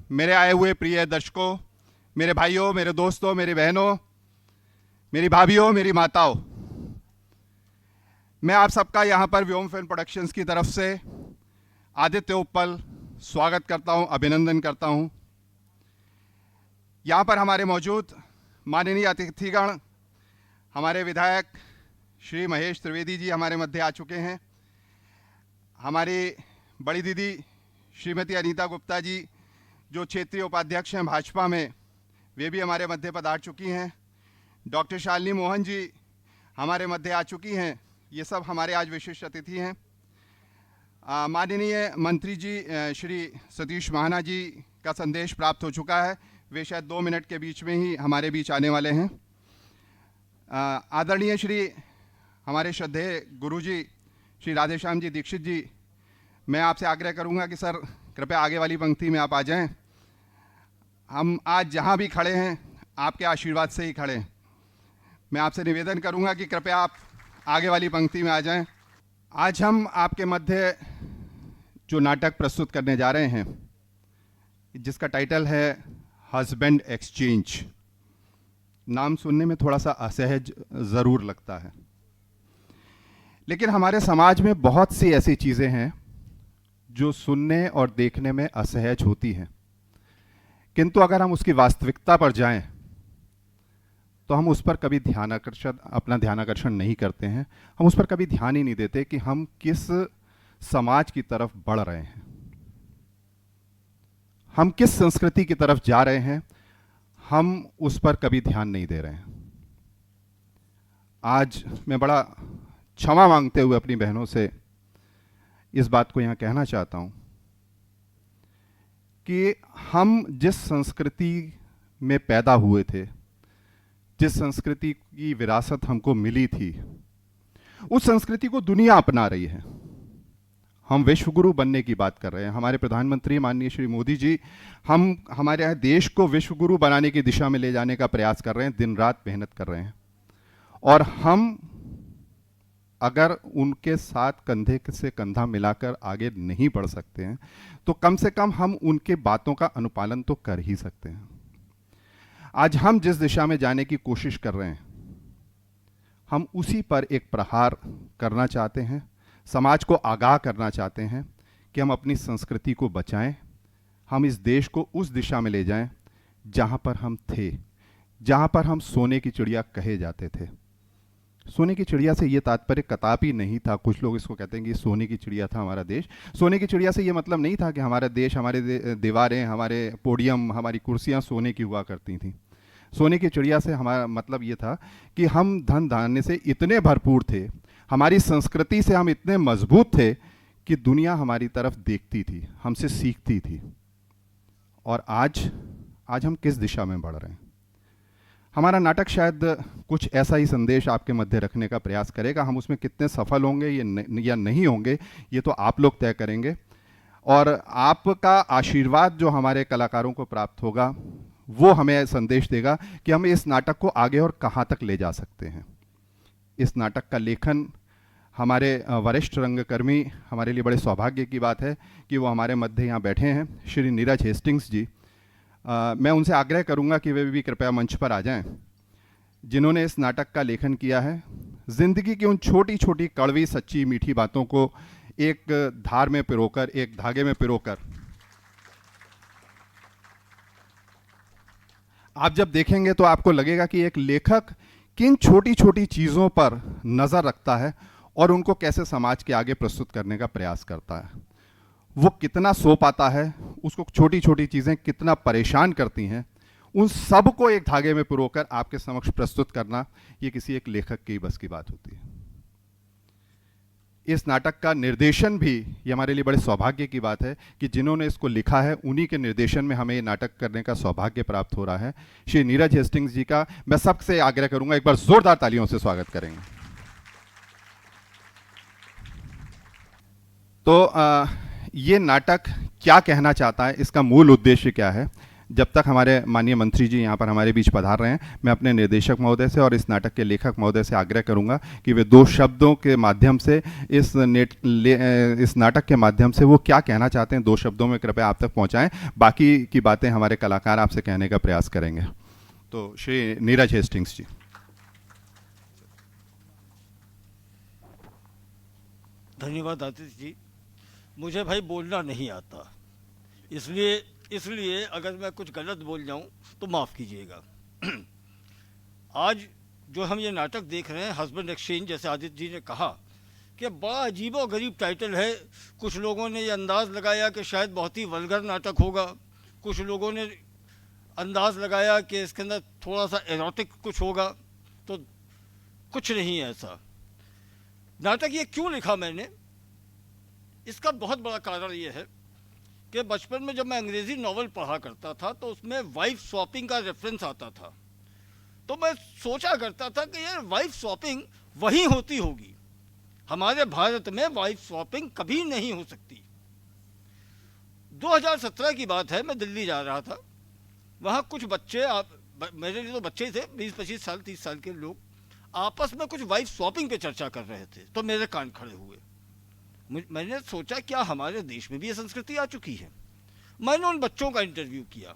मेरे आए हुए प्रिय दर्शकों, मेरे भाइयों, मेरे दोस्तों, मेरी बहनों, मेरी भाभियों, मेरी माताओं, मैं आप सबका यहाँ पर व्योम फिल्म प्रोडक्शंस की तरफ से आदित्य उपल स्वागत करता हूँ, अभिनंदन करता हूँ। यहाँ पर हमारे मौजूद माननीय अतिथिगण, हमारे विधायक श्री महेश त्रिवेदी जी हमारे मध्य आ चुके हैं। हमारी बड़ी दीदी श्रीमती अनीता गुप्ता जी, जो क्षेत्रीय उपाध्यक्ष हैं भाजपा में, वे भी हमारे मध्य पधार चुकी हैं। डॉक्टर शालिनी मोहन जी हमारे मध्य आ चुकी हैं। ये सब हमारे आज विशिष्ट अतिथि हैं। माननीय मंत्री जी श्री सतीश महाना जी का संदेश प्राप्त हो चुका है। वे शायद 2 मिनट के बीच में ही हमारे बीच आने वाले हैं। आदरणीय श्री हमारे श्रद्धेय गुरु जी श्री राधेश्याम जी दीक्षित जी, मैं आपसे आग्रह करूंगा कि सर कृपया आगे वाली पंक्ति में आप आ जाएं। हम आज जहां भी खड़े हैं आपके आशीर्वाद से ही खड़े हैं। मैं आपसे निवेदन करूंगा कि कृपया आप आगे वाली पंक्ति में आ जाएं। आज हम आपके मध्य जो नाटक प्रस्तुत करने जा रहे हैं, जिसका टाइटल है हस्बैंड एक्सचेंज। नाम सुनने में थोड़ा सा असहज ज़रूर लगता है, लेकिन हमारे समाज में बहुत सी ऐसी चीज़ें हैं जो सुनने और देखने में असहज होती हैं, किंतु अगर हम उसकी वास्तविकता पर जाएं तो हम उस पर कभी अपना ध्यानाकर्षण नहीं करते हैं। हम उस पर कभी ध्यान ही नहीं देते कि हम किस समाज की तरफ बढ़ रहे हैं, हम किस संस्कृति की तरफ जा रहे हैं, हम उस पर कभी ध्यान नहीं दे रहे हैं। आज मैं बड़ा क्षमा मांगते हुए अपनी बहनों से इस बात को यहां कहना चाहता हूं कि हम जिस संस्कृति में पैदा हुए थे, जिस संस्कृति की विरासत हमको मिली थी, उस संस्कृति को दुनिया अपना रही है। हम विश्वगुरु बनने की बात कर रहे हैं। हमारे प्रधानमंत्री माननीय श्री मोदी जी हमारे यहाँ देश को विश्वगुरु बनाने की दिशा में ले जाने का प्रयास कर रहे हैं, दिन रात मेहनत कर रहे हैं। और हम अगर उनके साथ कंधे से कंधा मिलाकर आगे नहीं बढ़ सकते हैं, तो कम से कम हम उनके बातों का अनुपालन तो कर ही सकते हैं। आज हम जिस दिशा में जाने की कोशिश कर रहे हैं, हम उसी पर एक प्रहार करना चाहते हैं, समाज को आगाह करना चाहते हैं कि हम अपनी संस्कृति को बचाएं, हम इस देश को उस दिशा में ले जाएं जहां पर हम थे, जहां पर हम सोने की चिड़िया कहे जाते थे। सोने की चिड़िया से ये तात्पर्य कदापि नहीं था, कुछ लोग इसको कहते हैं कि सोने की चिड़िया था हमारा देश। सोने की चिड़िया से ये मतलब नहीं था कि हमारा देश, हमारे दीवारें, हमारे पोडियम, हमारी कुर्सियां सोने की हुआ करती थी। सोने की चिड़िया से हमारा मतलब ये था कि हम धन धान्य से इतने भरपूर थे, हमारी संस्कृति से हम इतने मजबूत थे कि दुनिया हमारी तरफ देखती थी, हमसे सीखती थी। और आज हम किस दिशा में बढ़ रहे हैं? हमारा नाटक शायद कुछ ऐसा ही संदेश आपके मध्य रखने का प्रयास करेगा। हम उसमें कितने सफल होंगे या नहीं होंगे, ये तो आप लोग तय करेंगे। और आपका आशीर्वाद जो हमारे कलाकारों को प्राप्त होगा, वो हमें संदेश देगा कि हम इस नाटक को आगे और कहाँ तक ले जा सकते हैं। इस नाटक का लेखन हमारे वरिष्ठ रंगकर्मी, हमारे लिए बड़े सौभाग्य की बात है कि वो हमारे मध्य यहाँ बैठे हैं, श्री नीरज हेस्टिंग्स जी। मैं उनसे आग्रह करूंगा कि वे भी कृपया मंच पर आ जाएं, जिन्होंने इस नाटक का लेखन किया है। जिंदगी की उन छोटी छोटी कड़वी सच्ची मीठी बातों को एक धार में पिरोकर, एक धागे में पिरोकर, आप जब देखेंगे तो आपको लगेगा कि एक लेखक किन छोटी छोटी चीज़ों पर नज़र रखता है और उनको कैसे समाज के आगे प्रस्तुत करने का प्रयास करता है। वो कितना सो पाता है, उसको छोटी छोटी चीज़ें कितना परेशान करती हैं, उन सब को एक धागे में पिरोकर आपके समक्ष प्रस्तुत करना, ये किसी एक लेखक की बस की बात होती है। इस नाटक का निर्देशन भी, ये हमारे लिए बड़े सौभाग्य की बात है कि जिन्होंने इसको लिखा है, उन्हीं के निर्देशन में हमें ये नाटक करने का सौभाग्य प्राप्त हो रहा है। श्री नीरज हेस्टिंग्स जी का मैं सबसे आग्रह करूंगा, एक बार जोरदार तालियों से स्वागत करेंगे। तो ये नाटक क्या कहना चाहता है, इसका मूल उद्देश्य क्या है, जब तक हमारे माननीय मंत्री जी यहाँ पर हमारे बीच पधार रहे हैं, मैं अपने निर्देशक महोदय से और इस नाटक के लेखक महोदय से आग्रह करूँगा कि वे 2 शब्दों के माध्यम से इस नाटक के माध्यम से वो क्या कहना चाहते हैं 2 शब्दों में कृपया आप तक पहुँचाएँ। बाकी की बातें हमारे कलाकार आपसे कहने का प्रयास करेंगे। तो श्री नीरज हेस्टिंग्स जी। धन्यवाद आतिश जी। मुझे भाई बोलना नहीं आता, इसलिए अगर मैं कुछ गलत बोल जाऊं तो माफ़ कीजिएगा। आज जो हम ये नाटक देख रहे हैं हस्बैंड एक्सचेंज, जैसे आदित्य जी ने कहा कि बड़ा अजीबो गरीब टाइटल है। कुछ लोगों ने ये अंदाज़ लगाया कि शायद बहुत ही वल्गर नाटक होगा, कुछ लोगों ने अंदाज़ लगाया कि इसके अंदर थोड़ा सा एरोटिक कुछ होगा, तो कुछ नहीं है ऐसा। नाटक ये क्यों लिखा मैंने, इसका बहुत बड़ा कारण ये है कि बचपन में जब मैं अंग्रेज़ी नॉवल पढ़ा करता था तो उसमें वाइफ स्वैपिंग का रेफरेंस आता था। तो मैं सोचा करता था कि यार वाइफ स्वैपिंग वहीं होती होगी, हमारे भारत में वाइफ स्वैपिंग कभी नहीं हो सकती। 2017 की बात है, मैं दिल्ली जा रहा था। वहाँ कुछ बच्चे, मेरे लिए तो बच्चे ही थे, 20-25 साल 30 साल के लोग, आपस में कुछ वाइफ स्वैपिंग पे चर्चा कर रहे थे। तो मेरे कान खड़े हुए। मैंने सोचा क्या हमारे देश में भी ये संस्कृति आ चुकी है। मैंने उन बच्चों का इंटरव्यू किया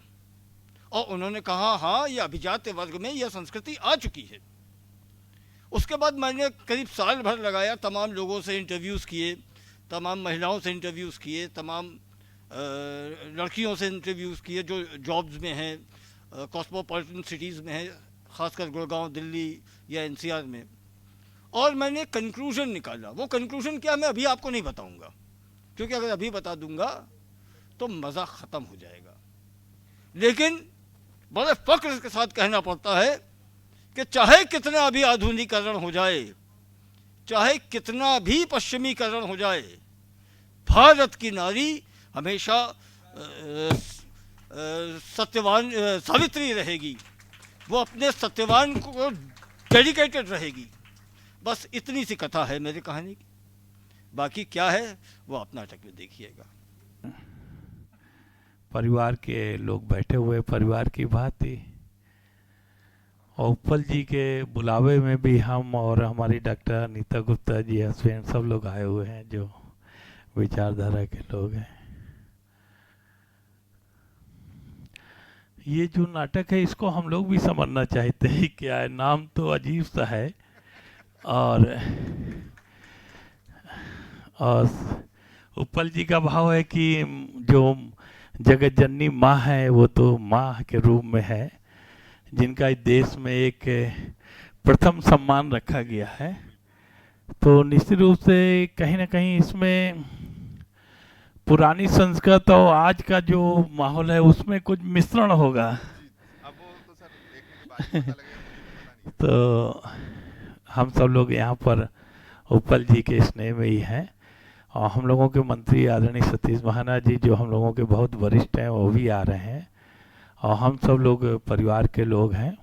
और उन्होंने कहा हाँ, ये अभिजात वर्ग में यह संस्कृति आ चुकी है। उसके बाद मैंने करीब साल भर लगाया, तमाम लोगों से इंटरव्यूज़ किए, तमाम महिलाओं से इंटरव्यूज़ किए, तमाम लड़कियों से इंटरव्यूज़ किए जो जॉब्स में हैं, कॉस्मोपॉलिटन सिटीज़ में हैं, ख़ासकर गुड़गांव, दिल्ली या एनसीआर में। और मैंने कंक्लूजन निकाला। वो कंक्लूजन क्या मैं अभी आपको नहीं बताऊंगा, क्योंकि अगर अभी बता दूंगा तो मज़ा ख़त्म हो जाएगा। लेकिन बड़े फ़ख्र के साथ कहना पड़ता है कि चाहे कितना भी आधुनिकीकरण हो जाए, चाहे कितना भी पश्चिमीकरण हो जाए, भारत की नारी हमेशा सत्यवान सावित्री रहेगी। वो अपने सत्यवान को डेडिकेटेड रहेगी। बस इतनी सी कथा है मेरी कहानी की। बाकी क्या है वो आप नाटक में देखिएगा। परिवार के लोग बैठे हुए, परिवार की बात थी, और उपल जी के बुलावे में भी हम और हमारी डॉक्टर नीता गुप्ता जी, हस्बैंड, सब लोग आए हुए हैं जो विचारधारा के लोग हैं। ये जो नाटक है इसको हम लोग भी समझना चाहते हैं। क्या है, नाम तो अजीब सा है, और उपल जी का भाव है कि जो जगत जननी माँ है वो तो माँ के रूप में है, जिनका इस देश में एक प्रथम सम्मान रखा गया है। तो निश्चित रूप से कहीं ना कहीं इसमें पुरानी संस्कृत और आज का जो माहौल है उसमें कुछ मिश्रण होगा। अब वो तो सर देखने के बाद ही पता लगेगा, मुझे तो पता नहीं। तो हम सब लोग यहाँ पर उपल जी के स्नेह में ही हैं, और हम लोगों के मंत्री आदरणीय सतीश महाना जी जो हम लोगों के बहुत वरिष्ठ हैं वो भी आ रहे हैं, और हम सब लोग परिवार के लोग हैं।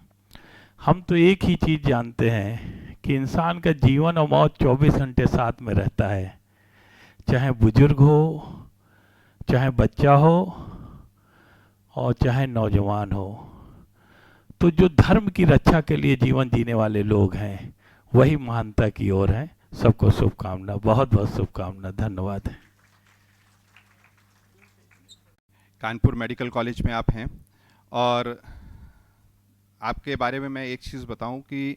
हम तो एक ही चीज़ जानते हैं कि इंसान का जीवन और मौत 24 घंटे साथ में रहता है, चाहे बुजुर्ग हो, चाहे बच्चा हो, और चाहे नौजवान हो। तो जो धर्म की रक्षा के लिए जीवन जीने वाले लोग हैं वही महानता की ओर हैं। सबको शुभकामना, बहुत बहुत शुभकामना, धन्यवाद। कानपुर मेडिकल कॉलेज में आप हैं, और आपके बारे में मैं एक चीज़ बताऊं कि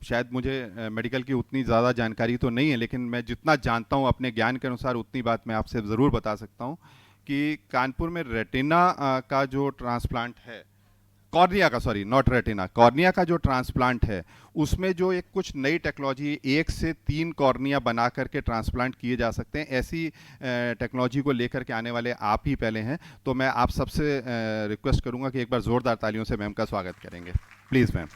शायद मुझे मेडिकल की उतनी ज़्यादा जानकारी तो नहीं है, लेकिन मैं जितना जानता हूं अपने ज्ञान के अनुसार उतनी बात मैं आपसे ज़रूर बता सकता हूं कि कानपुर में रेटिना का जो ट्रांसप्लांट है, कॉर्निया का, सॉरी नॉट रेटिना, कॉर्निया का जो ट्रांसप्लांट है, उसमें जो एक कुछ नई टेक्नोलॉजी, 1 से 3 कॉर्निया बना करके ट्रांसप्लांट किए जा सकते हैं, ऐसी टेक्नोलॉजी को लेकर के आने वाले आप ही पहले हैं। तो मैं आप सबसे रिक्वेस्ट करूंगा कि एक बार ज़ोरदार तालियों से मैम का स्वागत करेंगे, प्लीज़ मैम।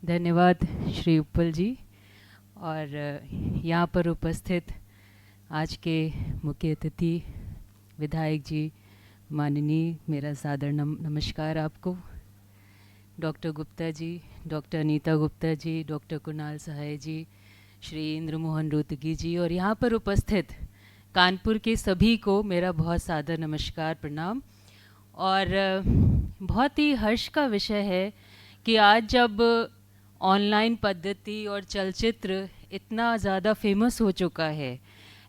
धन्यवाद श्री उपल जी, और यहाँ पर उपस्थित आज के मुख्य अतिथि विधायक जी, माननीय, मेरा सादर नमस्कार आपको। Doctor Gupta ji, doctor Nita Gupta ji, doctor Kunal सहाय जी, श्री इंद्र मोहन रोहतगी जी और यहाँ पर उपस्थित कानपुर के सभी को मेरा बहुत सादर नमस्कार, प्रणाम। और बहुत ही हर्ष का विषय है कि आज जब ऑनलाइन पद्धति और चलचित्र इतना ज़्यादा फेमस हो चुका है,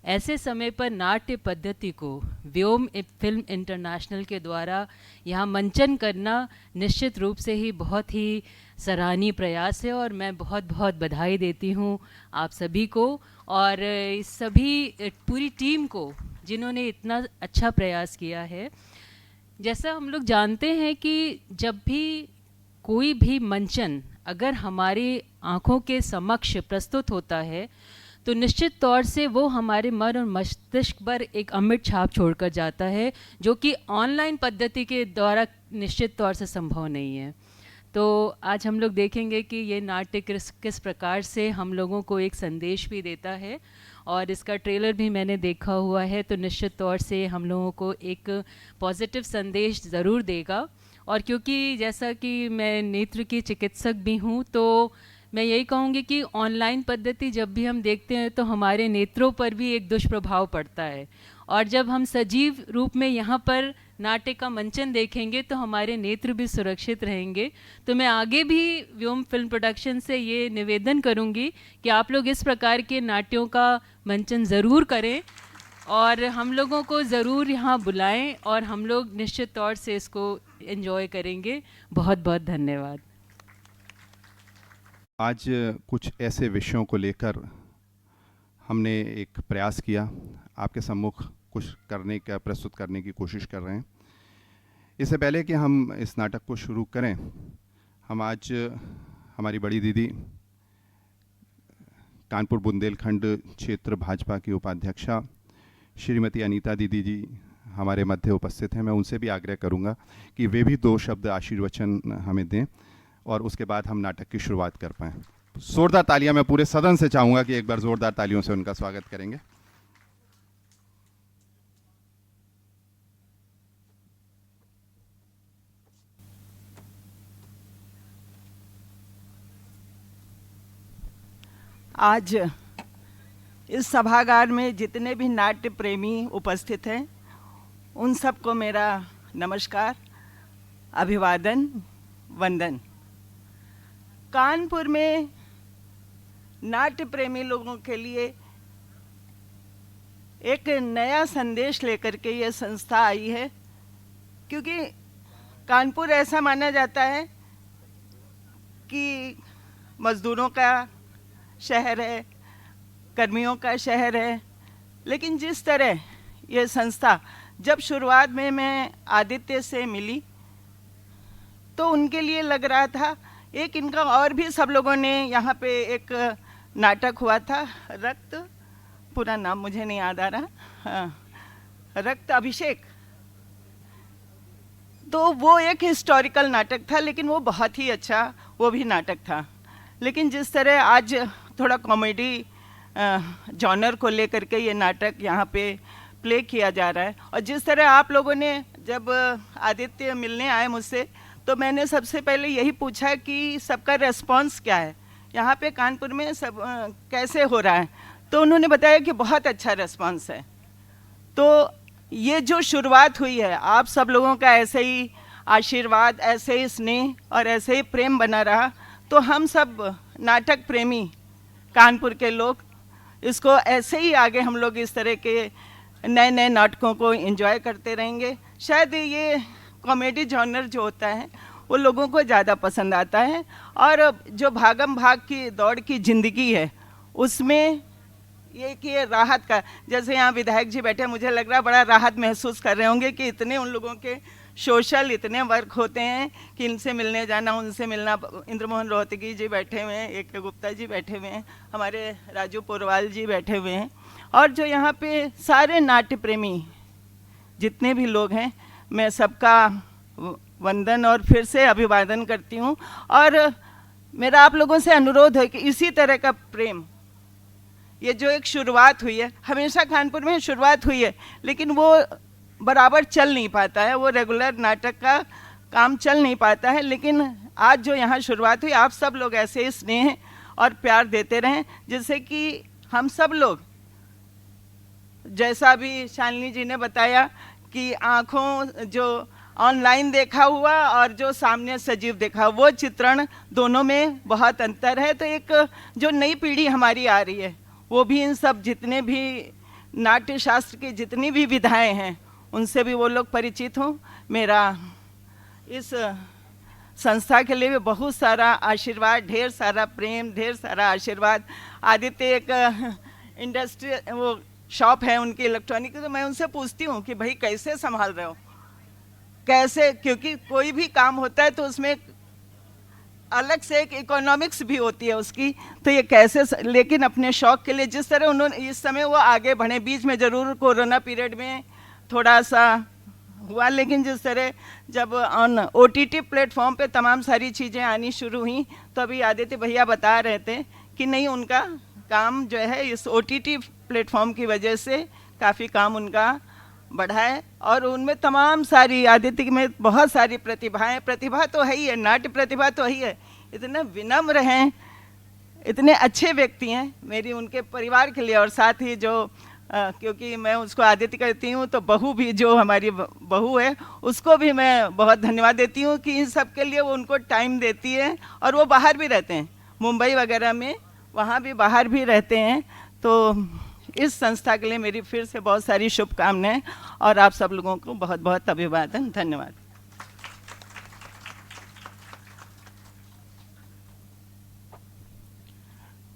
ऐसे समय पर नाट्य पद्धति को व्योम फिल्म इंटरनेशनल के द्वारा यहाँ मंचन करना निश्चित रूप से ही बहुत ही सराहनीय प्रयास है और मैं बहुत बहुत बधाई देती हूँ आप सभी को और इस सभी पूरी टीम को जिन्होंने इतना अच्छा प्रयास किया है। जैसा हम लोग जानते हैं कि जब भी कोई भी मंचन अगर हमारी आँखों के समक्ष प्रस्तुत होता है तो निश्चित तौर से वो हमारे मन और मस्तिष्क पर एक अमिट छाप छोड़कर जाता है, जो कि ऑनलाइन पद्धति के द्वारा निश्चित तौर से संभव नहीं है। तो आज हम लोग देखेंगे कि ये नाट्य किस प्रकार से हम लोगों को एक संदेश भी देता है और इसका ट्रेलर भी मैंने देखा हुआ है, तो निश्चित तौर से हम लोगों को एक पॉजिटिव संदेश ज़रूर देगा। और क्योंकि जैसा कि मैं नेत्र की चिकित्सक भी हूँ, तो मैं यही कहूँगी कि ऑनलाइन पद्धति जब भी हम देखते हैं तो हमारे नेत्रों पर भी एक दुष्प्रभाव पड़ता है, और जब हम सजीव रूप में यहाँ पर नाट्य का मंचन देखेंगे तो हमारे नेत्र भी सुरक्षित रहेंगे। तो मैं आगे भी व्योम फिल्म प्रोडक्शन से ये निवेदन करूँगी कि आप लोग इस प्रकार के नाट्यों का मंचन ज़रूर करें और हम लोगों को ज़रूर यहाँ बुलाएं और हम लोग निश्चित तौर से इसको एंजॉय करेंगे। बहुत बहुत धन्यवाद। आज कुछ ऐसे विषयों को लेकर हमने एक प्रयास किया, आपके सम्मुख कुछ प्रस्तुत करने की कोशिश कर रहे हैं। इससे पहले कि हम इस नाटक को शुरू करें, हम आज हमारी बड़ी दीदी कानपुर बुंदेलखंड क्षेत्र भाजपा की उपाध्यक्षा श्रीमती अनीता दीदी जी हमारे मध्य उपस्थित हैं। मैं उनसे भी आग्रह करूंगा कि वे भी 2 शब्द आशीर्वचन हमें दें और उसके बाद हम नाटक की शुरुआत कर पाएँ। जोरदार तालियां मैं पूरे सदन से चाहूँगा कि एक बार जोरदार तालियों से उनका स्वागत करेंगे। आज इस सभागार में जितने भी नाट्य प्रेमी उपस्थित हैं, उन सबको मेरा नमस्कार, अभिवादन, वंदन। कानपुर में नाट्य प्रेमी लोगों के लिए एक नया संदेश लेकर के ये संस्था आई है, क्योंकि कानपुर ऐसा माना जाता है कि मजदूरों का शहर है, कर्मियों का शहर है। लेकिन जिस तरह ये संस्था जब शुरुआत में मैं आदित्य से मिली तो उनके लिए लग रहा था, एक इनका और भी सब लोगों ने यहाँ पे एक नाटक हुआ था, रक्त, पूरा नाम मुझे नहीं याद आ रहा, हाँ, रक्त अभिषेक। तो वो एक हिस्टोरिकल नाटक था, लेकिन वो बहुत ही अच्छा वो भी नाटक था। लेकिन जिस तरह आज थोड़ा कॉमेडी जॉनर को लेकर के ये नाटक यहाँ पे प्ले किया जा रहा है, और जिस तरह आप लोगों ने जब आदित्य मिलने आए मुझसे, तो मैंने सबसे पहले यही पूछा कि सबका रेस्पॉन्स क्या है, यहाँ पे कानपुर में सब कैसे हो रहा है। तो उन्होंने बताया कि बहुत अच्छा रेस्पॉन्स है। तो ये जो शुरुआत हुई है, आप सब लोगों का ऐसे ही आशीर्वाद, ऐसे ही स्नेह और ऐसे ही प्रेम बना रहा, तो हम सब नाटक प्रेमी कानपुर के लोग इसको ऐसे ही आगे हम लोग इस तरह के नए नए नाटकों को एंजॉय करते रहेंगे। शायद ये कॉमेडी जॉनर जो होता है वो लोगों को ज़्यादा पसंद आता है, और जो भागम भाग की दौड़ की ज़िंदगी है उसमें ये कि ये राहत का, जैसे यहाँ विधायक जी बैठे, मुझे लग रहा है बड़ा राहत महसूस कर रहे होंगे कि इतने उन लोगों के सोशल इतने वर्क होते हैं कि इनसे मिलने जाना, उनसे मिलना। इंद्र मोहन रोहतगी जी बैठे हुए हैं, एक गुप्ता जी बैठे हुए हैं, हमारे राजू पुरवाल जी बैठे हुए हैं, और जो यहाँ पे सारे नाट्य प्रेमी जितने भी लोग हैं, मैं सबका वंदन और फिर से अभिवादन करती हूँ। और मेरा आप लोगों से अनुरोध है कि इसी तरह का प्रेम, ये जो एक शुरुआत हुई है, हमेशा कानपुर में शुरुआत हुई है, लेकिन वो बराबर चल नहीं पाता है, वो रेगुलर नाटक का काम चल नहीं पाता है। लेकिन आज जो यहाँ शुरुआत हुई, आप सब लोग ऐसे ही स्नेह और प्यार देते रहें, जिससे कि हम सब लोग, जैसा भी शालिनी जी ने बताया कि आँखों जो ऑनलाइन देखा हुआ और जो सामने सजीव देखा, वो चित्रण दोनों में बहुत अंतर है। तो एक जो नई पीढ़ी हमारी आ रही है, वो भी इन सब जितने भी नाट्य शास्त्र की जितनी भी विधाएं हैं, उनसे भी वो लोग परिचित हों। मेरा इस संस्था के लिए भी बहुत सारा आशीर्वाद, ढेर सारा प्रेम, ढेर सारा आशीर्वाद। आदित्य एक इंडस्ट्री वो शॉप है उनकी इलेक्ट्रॉनिक, तो मैं उनसे पूछती हूँ कि भाई कैसे संभाल रहे हो, कैसे, क्योंकि कोई भी काम होता है तो उसमें अलग से एक इकोनॉमिक्स भी होती है उसकी, तो ये कैसे, लेकिन अपने शौक के लिए जिस तरह उन्होंने इस समय वो आगे बढ़े, बीच में ज़रूर कोरोना पीरियड में थोड़ा सा हुआ, लेकिन जिस तरह जब ऑन OTT प्लेटफॉर्म पे तमाम सारी चीज़ें आनी शुरू हुई, तो अभी आदित्य भैया बता रहे थे कि नहीं, उनका काम जो है इस OTT प्लेटफॉर्म की वजह से काफ़ी काम उनका बढ़ा है। और उनमें तमाम सारी, आदित्य में बहुत सारी प्रतिभाएं, प्रतिभा तो है ही है, नाट्य प्रतिभा तो ही है, इतने विनम्र हैं, इतने अच्छे व्यक्ति हैं मेरी उनके परिवार के लिए। और साथ ही जो क्योंकि मैं उसको आदित्य कहती हूँ, तो बहू भी, जो हमारी बहू है, उसको भी मैं बहुत धन्यवाद देती हूँ कि इन सब के लिए वो उनको टाइम देती है। और वो बाहर भी रहते हैं, मुंबई वगैरह में, वहाँ भी बाहर भी रहते हैं। तो इस संस्था के लिए मेरी फिर से बहुत सारी शुभकामनाएं और आप सब लोगों को बहुत बहुत अभिवादन, धन्यवाद।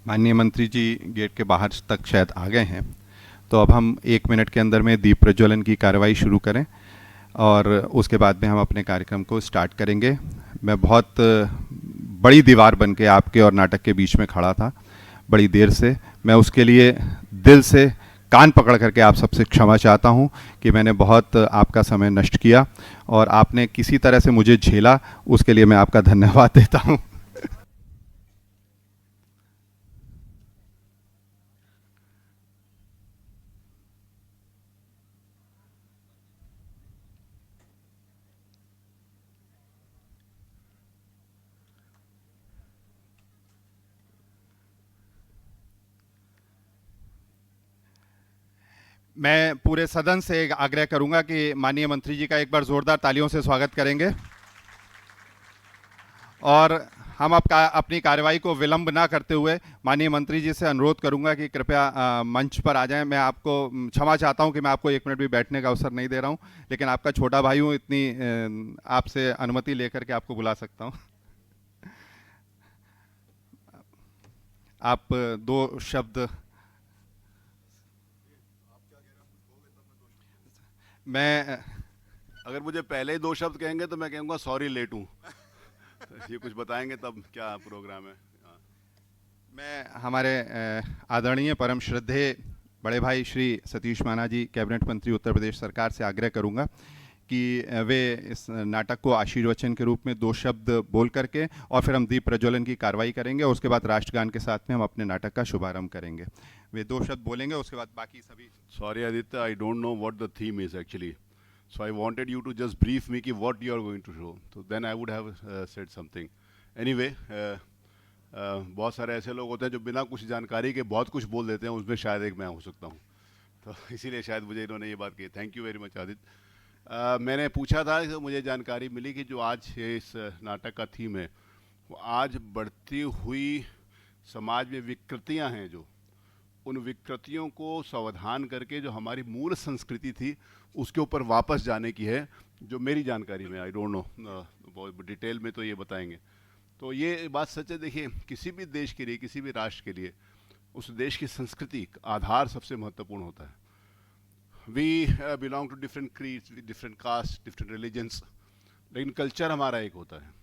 माननीय मंत्री जी गेट के बाहर तक शायद आ गए हैं, तो अब हम 1 मिनट के अंदर में दीप प्रज्वलन की कार्रवाई शुरू करें और उसके बाद में हम अपने कार्यक्रम को स्टार्ट करेंगे। मैं बहुत बड़ी दीवार बन के आपके और नाटक के बीच में खड़ा था बड़ी देर से। मैं उसके लिए दिल से कान पकड़ करके आप सबसे क्षमा चाहता हूं कि मैंने बहुत आपका समय नष्ट किया और आपने किसी तरह से मुझे झेला, उसके लिए मैं आपका धन्यवाद देता हूं। मैं पूरे सदन से आग्रह करूंगा कि माननीय मंत्री जी का एक बार जोरदार तालियों से स्वागत करेंगे और हम अपनी कार्यवाही को विलंब ना करते हुए माननीय मंत्री जी से अनुरोध करूंगा कि कृपया मंच पर आ जाएं। मैं आपको क्षमा चाहता हूं कि मैं आपको 1 मिनट भी बैठने का अवसर नहीं दे रहा हूं, लेकिन आपका छोटा भाई हूं, इतनी आपसे अनुमति लेकर के आपको बुला सकता हूं। आप 2 शब्द। मैं अगर मुझे पहले ही 2 शब्द कहेंगे तो मैं कहूँगा सॉरी लेट हूँ। ये कुछ बताएंगे तब क्या प्रोग्राम है। मैं हमारे आदरणीय परम श्रद्धेय बड़े भाई श्री सतीश माना जी, कैबिनेट मंत्री उत्तर प्रदेश सरकार से आग्रह करूंगा कि वे इस नाटक को आशीर्वचन के रूप में 2 शब्द बोल करके और फिर हम दीप प्रज्वलन की कार्रवाई करेंगे और उसके बाद राष्ट्रगान के साथ में हम अपने नाटक का शुभारंभ करेंगे। वे 2 शब्द बोलेंगे, उसके बाद बाकी सभी। Sorry Aditya, I don't know what the theme is actually. So I wanted you to just brief me कि what you are going to show. So then I would have said something. Anyway, बहुत सारे ऐसे लोग होते हैं जो बिना कुछ जानकारी के बहुत कुछ बोल देते हैं, उसमें शायद एक मैं हो सकता हूँ। तो इसीलिए शायद मुझे इन्होंने ये बात की। Thank you very much Aditya. मैंने पूछा था तो मुझे जानकारी मिली कि जो आज इस नाटक का थीम है, वो आज बढ़ती हुई समाज में विकृतियाँ हैं, जो उन विकृतियों को सावधान करके जो हमारी मूल संस्कृति थी उसके ऊपर वापस जाने की है, जो मेरी जानकारी में। आई डोंट नो, बहुत डिटेल में तो ये बताएंगे। तो ये बात सच है। देखिए, किसी भी देश के लिए, किसी भी राष्ट्र के लिए उस देश की संस्कृति आधार सबसे महत्वपूर्ण होता है। We belong to different creeds, different caste, different religions, लेकिन कल्चर हमारा एक होता है।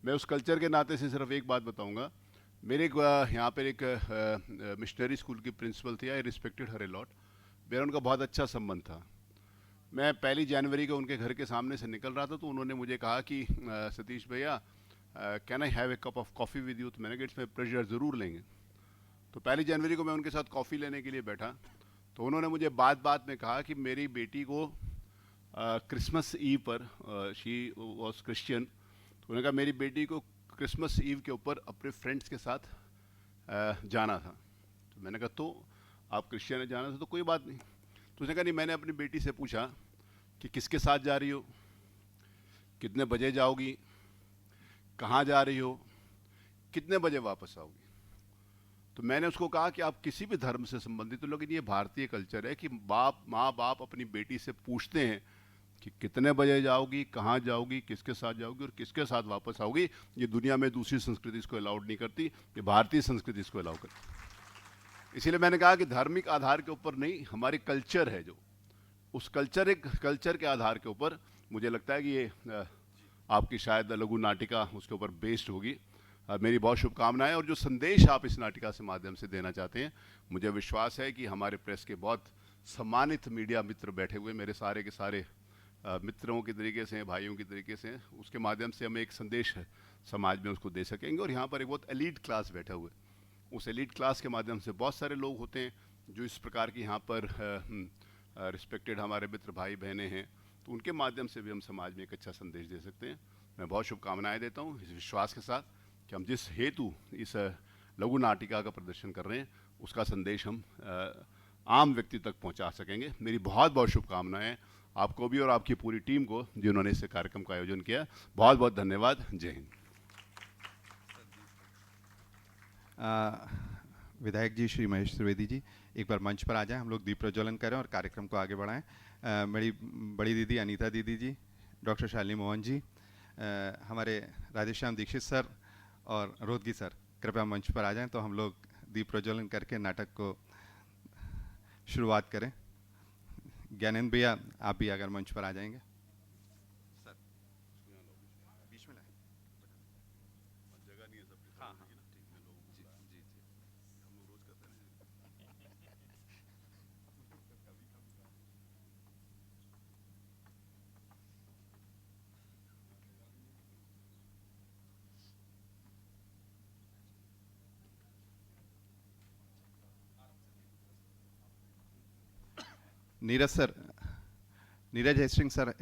मैं उस कल्चर के नाते से सिर्फ एक बात बताऊँगा। मेरे यहाँ पर एक मिशनरी स्कूल की प्रिंसिपल थी। आई रिस्पेक्टेड हर ए लॉट। मेरा उनका बहुत अच्छा संबंध था। मैं 1 जनवरी को उनके घर के सामने से निकल रहा था तो उन्होंने मुझे कहा कि सतीश भैया, can I have a cup of coffee with you. तो मैंने कहा इट्स माय प्लेजर, ज़रूर लेंगे। तो 1 जनवरी को मैं उनके साथ कॉफ़ी लेने के लिए बैठा तो उन्होंने मुझे बात बात में कहा कि मेरी बेटी को क्रिसमस ईव पर, शी वॉज क्रिश्चियन, तो उन्होंने कहा मेरी बेटी को क्रिसमस ईव के ऊपर अपने फ्रेंड्स के साथ जाना था। तो मैंने कहा तो आप क्रिश्चियन है, जाना था तो कोई बात नहीं। तो उसने कहा नहीं, मैंने अपनी बेटी से पूछा कि किसके साथ जा रही हो, कितने बजे जाओगी, कहाँ जा रही हो, कितने बजे वापस आओगी। तो मैंने उसको कहा कि आप किसी भी धर्म से संबंधित हो, लेकिन ये भारतीय कल्चर है कि माँ बाप अपनी बेटी से पूछते हैं कि कितने बजे जाओगी, कहाँ जाओगी, किसके साथ जाओगी और किसके साथ वापस आओगी। ये दुनिया में दूसरी संस्कृति इसको अलाउड नहीं करती, ये भारतीय संस्कृति इसको अलाउ करती। इसीलिए मैंने कहा कि धार्मिक आधार के ऊपर नहीं, हमारी कल्चर है जो, उस कल्चर के आधार के ऊपर मुझे लगता है कि ये आपकी शायद लघु नाटिका उसके ऊपर बेस्ड होगी। मेरी बहुत शुभकामनाएं, और जो संदेश आप इस नाटिका से माध्यम से देना चाहते हैं, मुझे विश्वास है कि हमारे प्रेस के बहुत सम्मानित मीडिया मित्र बैठे हुए, मेरे सारे के सारे मित्रों के तरीके से हैं, भाइयों के तरीके से हैं, उसके माध्यम से हम एक संदेश है समाज में उसको दे सकेंगे। और यहाँ पर एक बहुत एलीट क्लास बैठा हुआ है, उस एलीट क्लास के माध्यम से बहुत सारे लोग होते हैं जो इस प्रकार की यहाँ पर रिस्पेक्टेड हमारे मित्र भाई बहनें हैं, तो उनके माध्यम से भी हम समाज में एक अच्छा संदेश दे सकते हैं। मैं बहुत शुभकामनाएं देता हूँ इस विश्वास के साथ कि हम जिस हेतु इस लघु नाटिका का प्रदर्शन कर रहे हैं, उसका संदेश हम आम व्यक्ति तक पहुंचा सकेंगे। मेरी बहुत बहुत शुभकामनाएं आपको भी और आपकी पूरी टीम को जिन्होंने इस कार्यक्रम का आयोजन किया। बहुत बहुत धन्यवाद। जय हिंद। विधायक जी श्री महेश त्रिवेदी जी एक बार मंच पर आ जाएं, हम लोग दीप प्रज्वलन करें और कार्यक्रम को आगे बढ़ाएं। मेरी बड़ी दीदी अनीता दीदी जी, डॉक्टर शालिनी मोहन जी, हमारे राधेश्याम दीक्षित सर और रोदगी सर कृपया मंच पर आ जाएं, तो हम लोग दीप प्रज्वलन करके नाटक को शुरुआत करें। ज्ञानेंद्र भैया आप भी अगर मंच पर आ जाएंगे। सर बीच में लाएं। जगह नहीं है सबके। हाँ हाँ जी जी जी, हम लोग रोज करते हैं। नीरज सर, नीरज हेस्टिंग सर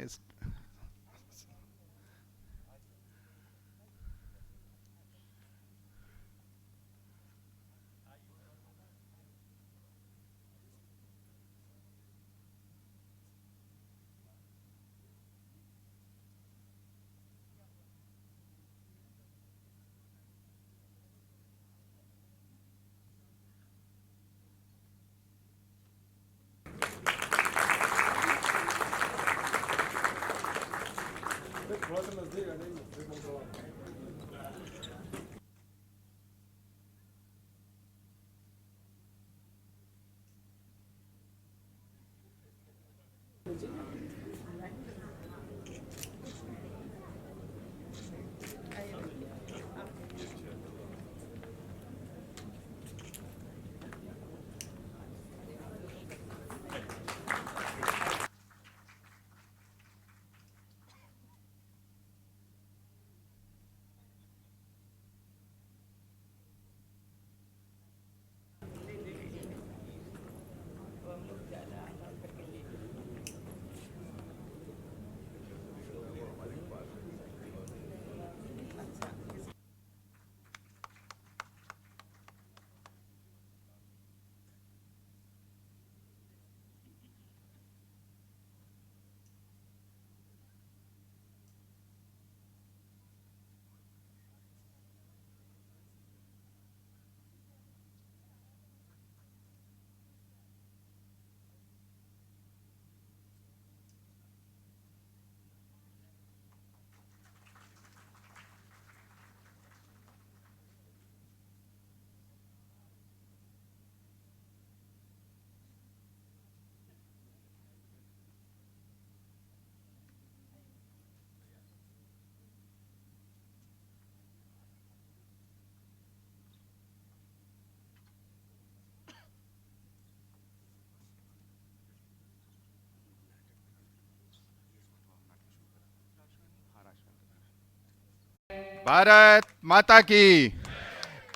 भारत माता की,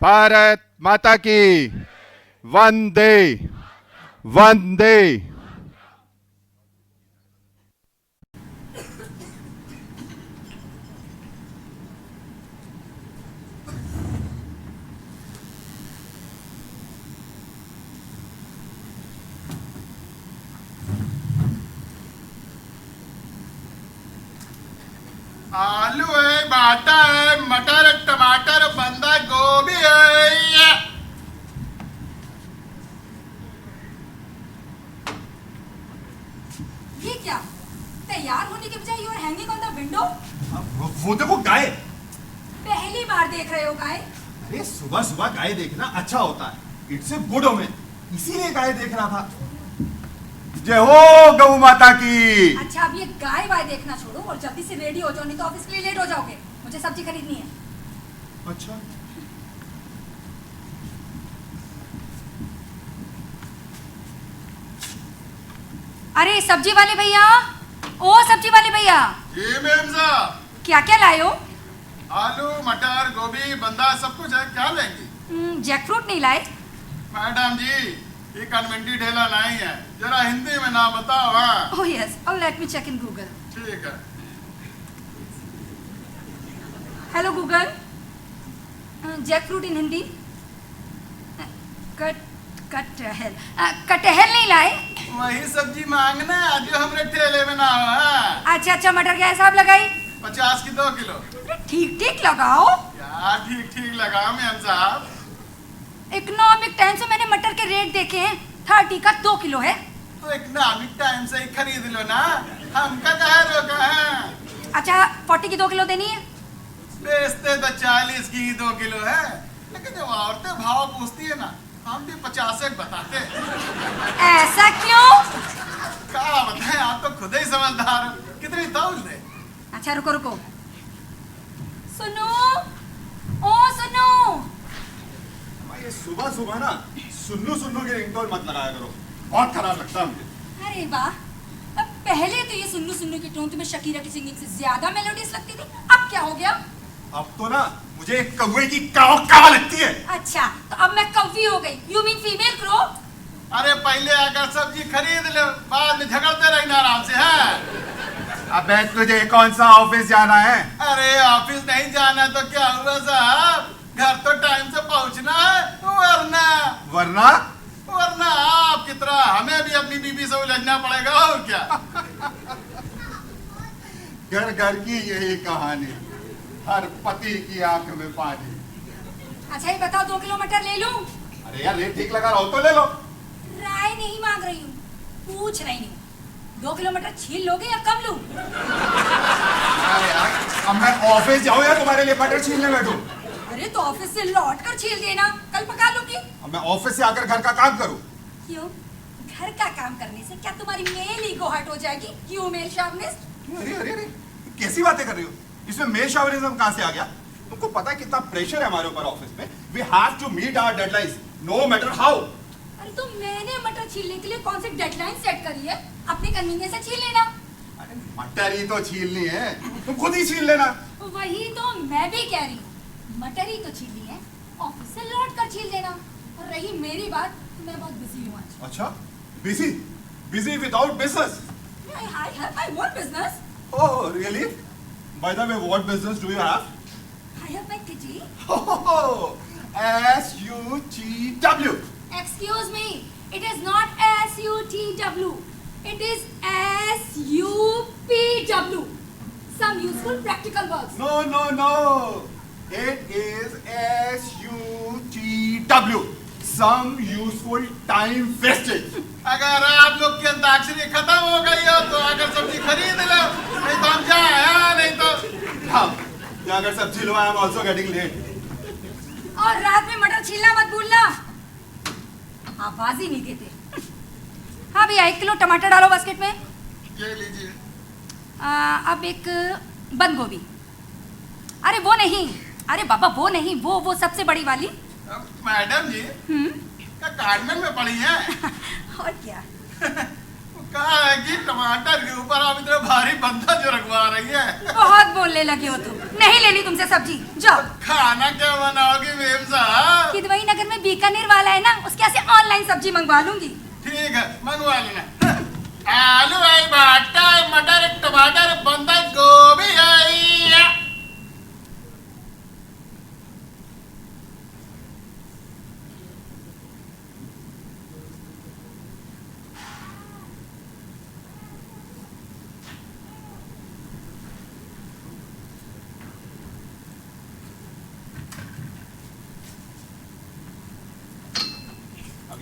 भारत माता की, वंदे वंदे। आलू है, बाटा है, मटर, टमाटर, बंदा गोभी है। ये क्या? तैयार होने के बजाय you are hanging on the window. वो देखो गाय। पहली बार देख रहे हो गाय? अरे सुबह सुबह गाय देखना अच्छा होता है, इट्स ए गुड ओमेन, इसीलिए गाय देख रहा था। जय हो गौ माता की। अच्छा अब ये गाय वाय देखना छोड़ो और जल्दी से रेडी हो जाओ, नहीं तो ऑफिस के लिए लेट हो जाओगे। मुझे सब्जी खरीदनी है। अच्छा अरे सब्जी वाले भैया, ओ सब्जी वाले भैया, जी मैम साहब। क्या क्या लाए हो? आलू, मटर, गोभी, बंदा सब कुछ है, क्या लेंगी? जैक फ्रूट नहीं लाए? मैडम जी, ये कन्वेंटी ठेला नहीं है, जरा हिंदी में नाम बताओ। हाँ ओह यस, और let me check in Google. ठीक है। Hello Google, jackfruit in Hindi. कटहल, कटहल नहीं लाए? वही सब्जी मांगना है जो हमरे ठेले में ना हो। हाँ। अच्छा अच्छा, मटर क्या हिसाब लगाई? 50 की 2 किलो। अरे ठीक ठीक लगाओ। क्या ठीक ठीक लगाओ मैम साहब? इकोनॉमिक टाइम से मैंने मटर के रेट देखे हैं, 30 का 2 किलो है। तो इकोनॉमिक टाइम से ही खरीद लो ना, हमका कहे रोका है। अच्छा 40 की 2 किलो देनी है? बेचते तो 40 की 2 किलो है, लेकिन जब औरतें भाव पूछती है ना, हम भी 50 बताते। ऐसा क्यों? क्या बताएं, आप तो खुद ही समझदार हो। कितनी तौल दे? अच्छा रुको रुको, सुनो, ओ सुनो। ये सुबह सुबह ना सुन्नू सुन्नू की रिंगटोन मत लगाया करो, बहुत खराब लगता है मुझे। अरे वाह, अब पहले तो ये सुन्नू सुन्नू की टोन तुम्हें शकीरा की सिंगिंग से ज्यादा मेलोडियस लगती थी, अब क्या हो गया? अब तो ना मुझे एक कौवे की काव काव लगती है। अच्छा तो अब मैं कौवी हो गई, यू मीन फीमेल क्रो? अरे पहले आकर सब्जी खरीद लो, बाद में झगड़ते रहना आराम से। है अबे तुझे कौन सा ऑफिस जाना है? अरे ऑफिस नहीं जाना तो क्या हुआ साहब, घर तो टाइम से पहुंचना है, वरना वरना वरना आपकी तरह हमें भी अपनी बीबी से उलझना पड़ेगा, और क्या। घर घर की यही कहानी, हर पति की आंख में पानी। अच्छा ये बताओ 2 किलो मटर ले लूं? अरे यार रेट ठीक लगा रहा हो तो ले लो। राय नहीं मांग रही हूँ, पूछ रही हूँ। 2 किलो मटर छील लोगे या कम लूं? अरे यार अब मैं ऑफिस जाऊँ या तुम्हारे लिए मटर छीलने बैठूं? अरे तो ऑफिस से लौट कर छील देना, कल पका लूंगी। अब मैं ऑफिस से आकर घर का काम करूं? क्यों? घर का काम करने से क्या तुम्हारी मेल ईगो हर्ट हो जाएगी? क्यों मेल शॉविनिस्ट? अरे अरे अरे कैसी बातें कर रही हो, इसमें मेल शॉविनिज्म कहां से आ गया? तुमको पता है कितना प्रेशर है हमारे ऊपर ऑफिस में, we have to meet our deadlines no matter how. अरे तो मैंने मटर छीलने के लिए कौन सी डेडलाइन सेट करी है? अपने कन्वीनियंस से छील लेना। अरे मटर ही तो छीलनी है, तुम खुद ही छील लेना। वही तो मैं भी कह रही हूँ, मटर ही तो छीलनी है, ऑफिस से लौट कर छील देना। और रही मेरी बात, मैं बहुत बिजी हूँ आज। अच्छा busy? Busy without business? I have my own business. Oh really? By the way, what business do you have? I have my kitty. Oh, SUTW. Excuse me, it is not SUTW. It is SUPW. Some useful practical words. No, no, no. It is SUTW. Some useful time wastage. अगर आप लोग की अंताक्षरी खत्म हो गई हो तो आकर सब्जी खरीद लो, नहीं तो हम जाए। नहीं तो हाँ, जाकर सब्जी लो, I am also getting late. और रात में मटर छीलना मत भूलना, आवाज ही नहीं देते। हाँ भैया 1 किलो टमाटर डालो बास्केट में। ये लीजिए। अब एक बंद गोभी। अरे वो नहीं, अरे बाबा वो नहीं, वो सबसे बड़ी वाली। मैडम जी क्या कार्डमेन में पड़ी है? और क्या? कहा है कि टमाटर के ऊपर आप इतना भारी बंधा जो रखवा रही है। बहुत बोलने लगे हो तुम, नहीं लेनी तुमसे सब्जी, जाओ। खाना क्या बनाओगी मेम साहब? किदवई नगर में बीकानेर वाला है ना, उसके यहाँ से ऑनलाइन सब्जी मंगवा लूंगी। ठीक है मंगवा लेना। आलू है, भाटा है, मटर, टमाटर, बंधा गोभी है।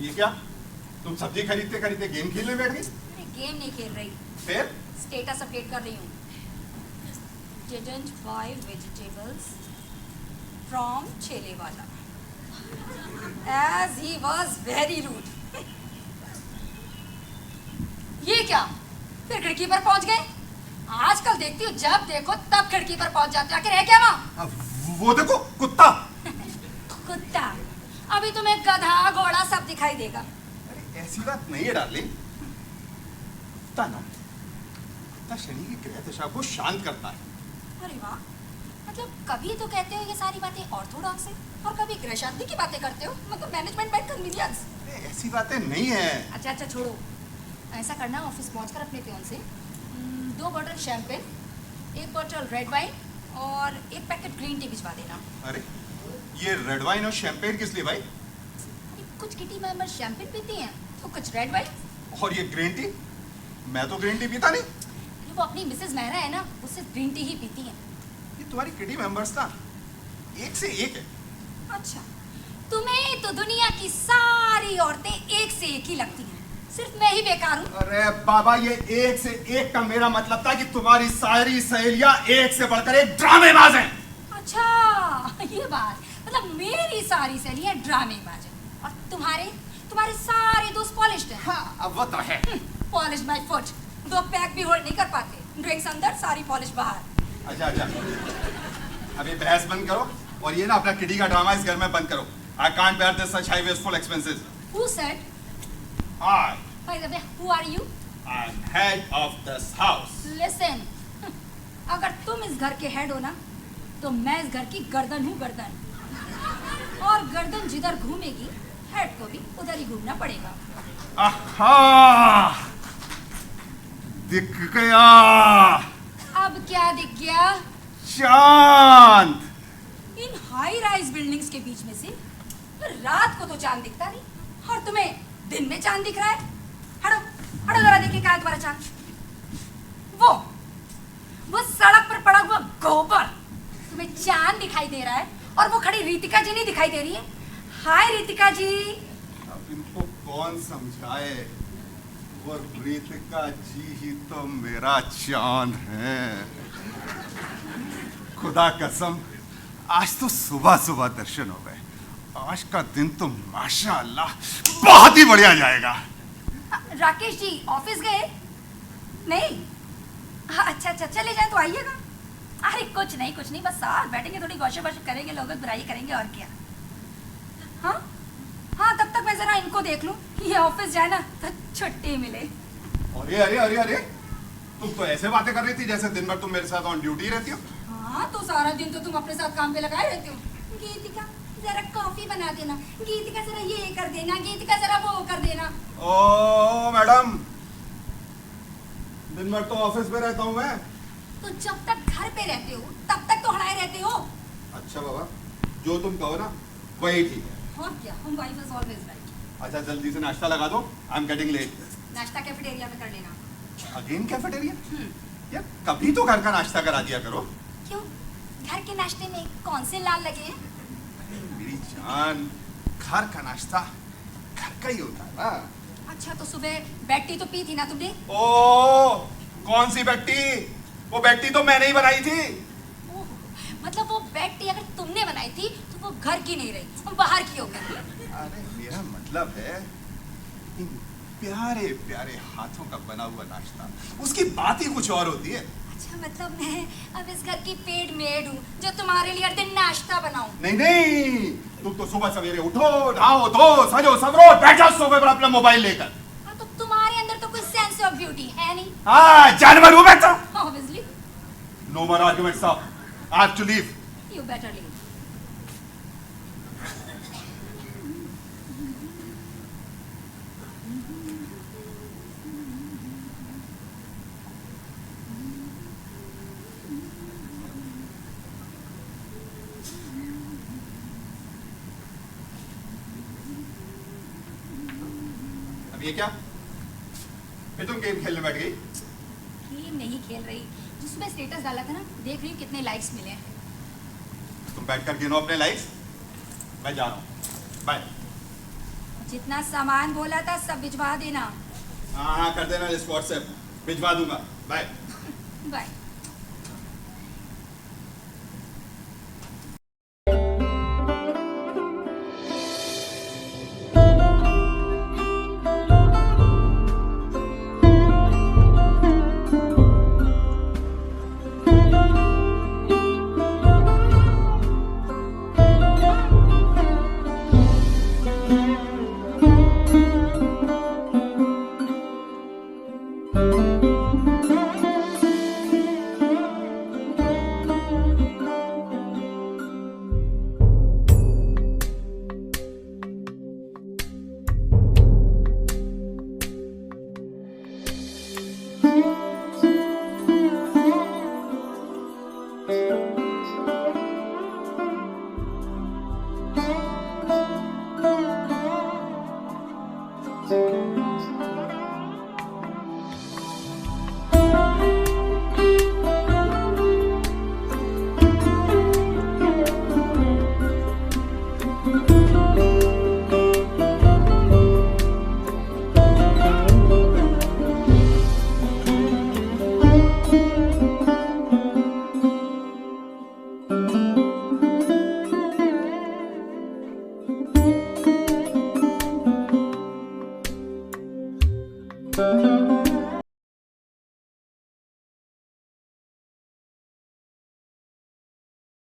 ये क्या? तुम सब्जी खरीदते खरीदते गेम खेलने बैठ गई? अरे गेम नहीं खेल रही, फिर? स्टेटस अपडेट कर रही हूँ। Didn't buy vegetables from ठेले वाला, as he was very rude. ये क्या? फिर खिड़की पर पहुंच गए? आजकल देखती हूँ जब देखो तब खिड़की पर पहुंच जाते हो, आखिर है क्या वहाँ? वो देखो कुत्ता। कुत्ता? अभी तुम्हें गधा घोड़ा सब दिखाई देगा। अरे ऐसी बात नहीं है डार्लिंग, कुत्ता ना, कुत्ता शनि की ग्रह दशा को शांत करता है। अरे वाह, मतलब कभी तो कहते हो ये सारी बातें ऑर्थोडॉक्स है और कभी गृह शांति की बातें करते हो, मतलब मैनेजमेंट बाय कन्वीनियंस। अरे ऐसी बातें नहीं है। अच्छा अच्छा छोड़ो, ऐसा करना ऑफिस पहुंचकर अपने पियोन से 2 bottle champagne, 1 bottle red wine और 1 पैकेट ग्रीन टी भिजवा देना। अरे ये रेड वाइन और शैंपेन किस लिए भाई? अरे कुछ किटी मेंबर शैंपेन पीती हैं तो कुछ रेड वाइन। और ये ग्रीन टी? मैं तो ग्रीन टी पीता नहीं। अरे वो अपनी मिसेज मेहरा है ना, वो सिर्फ ग्रीन टी ही पीती हैं। ये तुम्हारी किटी मेंबर्स ना एक से एक है। अच्छा, तुम्हें तो दुनिया की सारी औरतें एक से एक ही लगती हैं, सिर्फ मैं ही बेकार हूँ। अरे बाबा, ये एक से एक का मेरा मतलब था कि तुम्हारी सारी सहेलियां एक से बढ़कर एक ड्रामेबाज हैं। अच्छा ये बात, मतलब मेरी सारी सहेलियां ड्रामेबाज हैं और तुम्हारे सारे दोस्त पॉलिश्ड हैं। हाँ, अब वो तो है। पॉलिश माय फुट, 2 पैक भी होल्ड नहीं कर पाते, ड्रिंक्स अंदर सारी पॉलिश बाहर। अच्छा अच्छा, अभी बहस बंद करो और ये ना अपना किटी का ड्रामा इस घर में बंद करो। I can't bear this such high wasteful expenses. Who said? I By the way, who are you? am head of this house. Listen, अगर तुम इस घर के हेड हो ना, तो मैं इस घर की गर्दन हूँ, गर्दन। और गर्दन जिधर घूमेगी, हेड को भी उधर ही घूमना पड़ेगा। आहा! दिख गया। अब क्या दिख गया? चांद। इन हाई राइज बिल्डिंग्स के बीच में से रात को तो चांद दिखता नहीं, और तुम्हें दिन में चांद दिख रहा है। हटो हटो जरा, देखिए क्या है तुम्हारा चांद। वो सड़क पर पड़ा हुआ गोबर तुम्हें चांद दिखाई दे रहा है, और वो खड़ी रीतिका जी नहीं दिखाई दे रही है। हाय रीतिका जी। अब इनको कौन समझाए, वो रीतिका जी ही तो मेरा चांद है। खुदा कसम, आज तो सुबह सुबह दर्शन हो गए। आज का दिन तो माशाअल्लाह बहुत ही बढ़िया जाएगा। राकेश जी ऑफिस गए? नहीं? अच्छा अच्छा, चले जाए तो आइएगा। अरे कुछ नहीं, बस साथ बैठेंगे, थोड़ी गौशे करेंगे, लोग बुराई करेंगे, और क्या। हाँ तब तक मैं जरा इनको देख लूं, ये ऑफिस जाए ना तो छुट्टी मिले। अरे अरे अरे अरे, तुम तो ऐसे बातें कर रही थी जैसे दिन भर तुम मेरे साथ ऑन ड्यूटी रहती हो। हाँ तो सारा दिन तो तुम अपने साथ काम पे लगाए रहते हो। गीतिका जरा कॉफी बना देना, गीतिका जरा ये कर देना, गीतिका जरा वो कर देना। ओ मैडम, दिन भर तो ऑफिस में रहता हूँ मैं। तो जब तक घर पे रहते हो तब तक तो हड़ाए रहते हो। अच्छा बाबा, जो तुम कहो ना वही ठीक है। और क्या, हम वाइफ इज ऑलवेज राइट। अच्छा जल्दी से नाश्ता लगा दो, आई एम गेटिंग लेट। नाश्ता कैफेटेरिया में कर लेना। Again cafeteria? यार कभी तो घर का नाश्ता करा दिया करो। क्यों, घर के नाश्ते में कौन से लाल लगे हैं? मेरी जान, घर का नाश्ता घर का ही होता है ना। अच्छा तो सुबह बेड टी तो पी थी ना तुमने? ओ कौन सी बेटी? वो बेटी तो मैंने ही बनाई थी। ओह, मतलब वो बेड टी अगर तुमने बनाई थी तो वो घर की नहीं रही, वो बाहर की हो गई। अरे मेरा मतलब है इन प्यारे प्यारे हाथों का बना हुआ नाश्ता, उसकी बात ही कुछ और होती है। अच्छा मतलब मैं अब इस घर की पेड मेड हूँ जो तुम्हारे लिए हर दिन नाश्ता बनाऊं? नहीं नहीं, तुम तो सुबह सवेरे उठो, नहाओ धो, सजो सवरो, बैठ जाओ सोफे पर अपना मोबाइल लेकर। हाँ तो तुम्हारे अंदर तो कोई सेंस ऑफ ब्यूटी है नहीं। हाँ जानवर हूँ मैं तो। Obviously. No more arguments, sir. I have to leave. You better leave. अब ये क्या? फिर तुम गेम खेलने बैठ गई? गेम नहीं खेल रही, जिसमें स्टेटस डाला था ना, देख रही हूँ कितने लाइक्स मिले हैं। तुम बैठ कर गिनो अपने लाइक्स, मैं जा रहा हूँ। बाय। जितना सामान बोला था सब भिजवा देना। हाँ हाँ कर देना, इस व्हाट्सएप भिजवा दूंगा। Bye bye. Thank you.